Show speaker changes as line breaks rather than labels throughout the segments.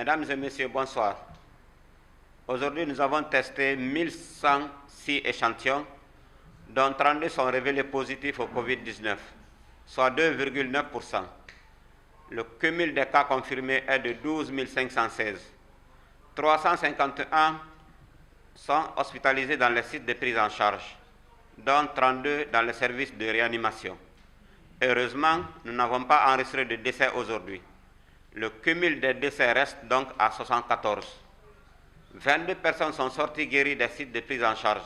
Mesdames et messieurs, bonsoir. Aujourd'hui, nous avons testé 1106 échantillons, dont 32 sont révélés positifs au Covid-19, soit 2,9%. Le cumul des cas confirmés est de 12 516. 351 sont hospitalisés dans les sites de prise en charge, dont 32 dans les services de réanimation. Heureusement, nous n'avons pas enregistré de décès aujourd'hui. Le cumul des décès reste donc à 74. 22 personnes sont sorties guéries des sites de prise en charge,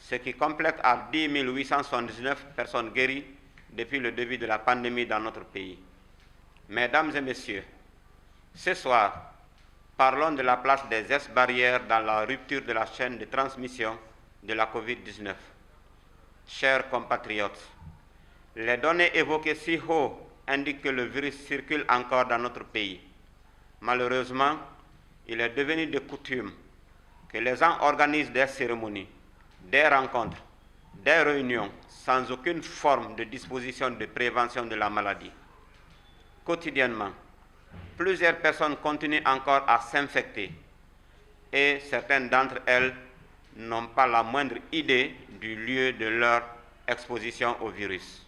ce qui complète à 10 879 personnes guéries depuis le début de la pandémie dans notre pays. Mesdames et messieurs, ce soir, parlons de la place des gestes-barrières dans la rupture de la chaîne de transmission de la Covid-19. Chers compatriotes, les données évoquées si haut indiquent que le virus circule encore dans notre pays. Malheureusement, il est devenu de coutume que les gens organisent des cérémonies, des rencontres, des réunions sans aucune forme de disposition de prévention de la maladie. Quotidiennement, plusieurs personnes continuent encore à s'infecter et certaines d'entre elles n'ont pas la moindre idée du lieu de leur exposition au virus.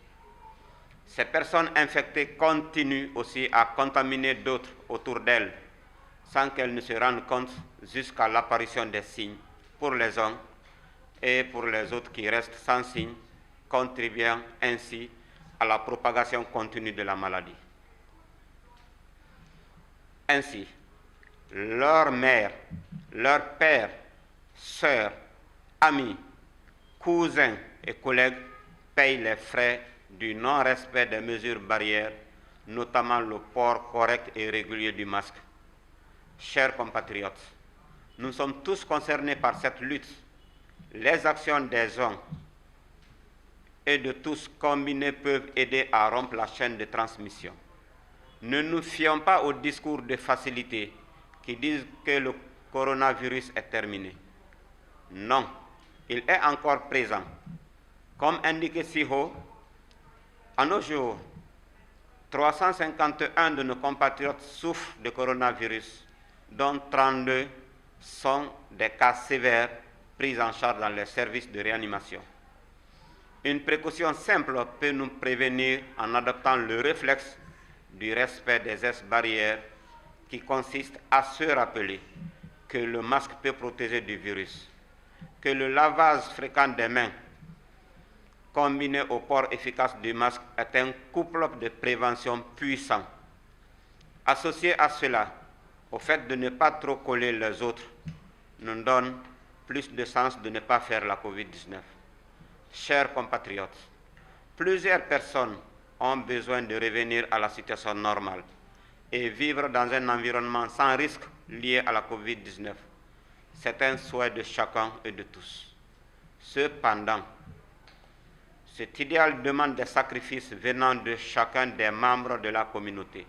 Ces personnes infectées continuent aussi à contaminer d'autres autour d'elles sans qu'elles ne se rendent compte jusqu'à l'apparition des signes pour les uns et pour les autres qui restent sans signes, contribuant ainsi à la propagation continue de la maladie. Ainsi, leurs mères, leurs pères, sœurs, amis, cousins et collègues payent les frais du non-respect des mesures barrières, notamment le port correct et régulier du masque. Chers compatriotes, nous sommes tous concernés par cette lutte. Les actions des uns et de tous combinés peuvent aider à rompre la chaîne de transmission. Ne nous fions pas aux discours de facilité qui disent que le coronavirus est terminé. Non, il est encore présent. Comme indiqué si haut, à nos jours, 351 de nos compatriotes souffrent de coronavirus, dont 32 sont des cas sévères pris en charge dans les services de réanimation. Une précaution simple peut nous prévenir en adoptant le réflexe du respect des gestes barrières qui consiste à se rappeler que le masque peut protéger du virus, que le lavage fréquent des mains combiné au port efficace du masque est un couple de prévention puissant. Associé à cela, au fait de ne pas trop coller les autres, nous donne plus de sens de ne pas faire la Covid-19. Chers compatriotes, plusieurs personnes ont besoin de revenir à la situation normale et vivre dans un environnement sans risque lié à la Covid-19. C'est un souhait de chacun et de tous. Cependant, cet idéal demande des sacrifices venant de chacun des membres de la communauté.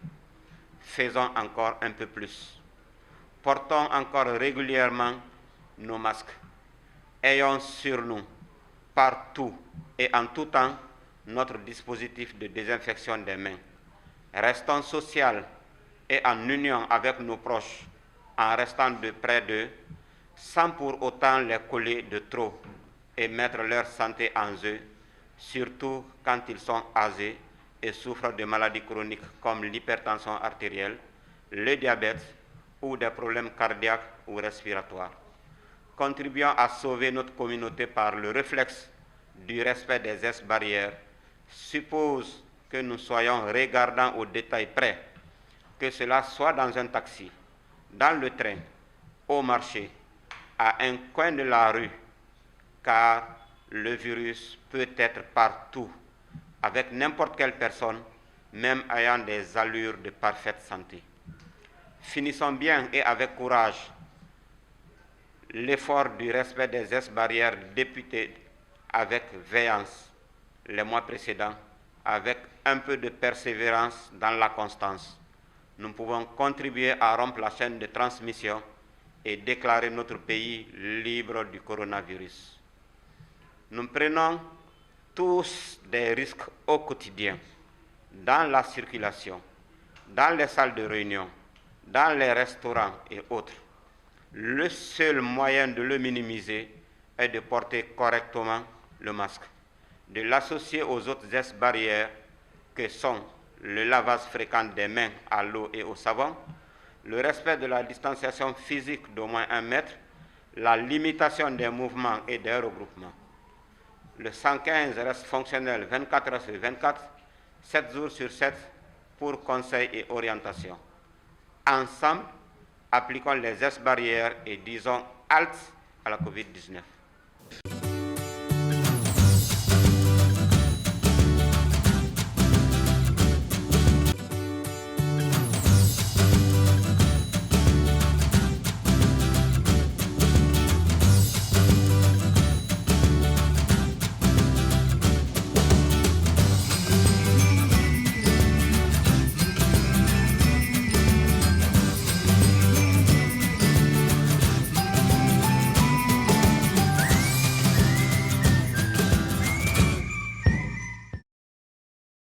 Faisons encore un peu plus. Portons encore régulièrement nos masques. Ayons sur nous, partout et en tout temps, notre dispositif de désinfection des mains. Restons sociaux et en union avec nos proches, en restant de près d'eux, sans pour autant les coller de trop et mettre leur santé en jeu, surtout quand ils sont âgés et souffrent de maladies chroniques comme l'hypertension artérielle, le diabète ou des problèmes cardiaques ou respiratoires. Contribuons à sauver notre communauté par le réflexe du respect des gestes barrières, suppose que nous soyons regardants aux détails près, que cela soit dans un taxi, dans le train, au marché, à un coin de la rue, car le virus peut être partout, avec n'importe quelle personne, même ayant des allures de parfaite santé. Finissons bien et avec courage l'effort du respect des gestes barrières débuté avec veillance les mois précédents, avec un peu de persévérance dans la constance. Nous pouvons contribuer à rompre la chaîne de transmission et déclarer notre pays libre du coronavirus. Nous prenons tous des risques au quotidien, dans la circulation, dans les salles de réunion, dans les restaurants et autres, le seul moyen de le minimiser est de porter correctement le masque, de l'associer aux autres gestes barrières que sont le lavage fréquent des mains à l'eau et au savon, le respect de la distanciation physique d'au moins 1 mètre, la limitation des mouvements et des regroupements. Le 115 reste fonctionnel 24 heures sur 24, 7 jours sur 7 pour conseils et orientation. Ensemble, appliquons les gestes barrières et disons halte à la COVID-19.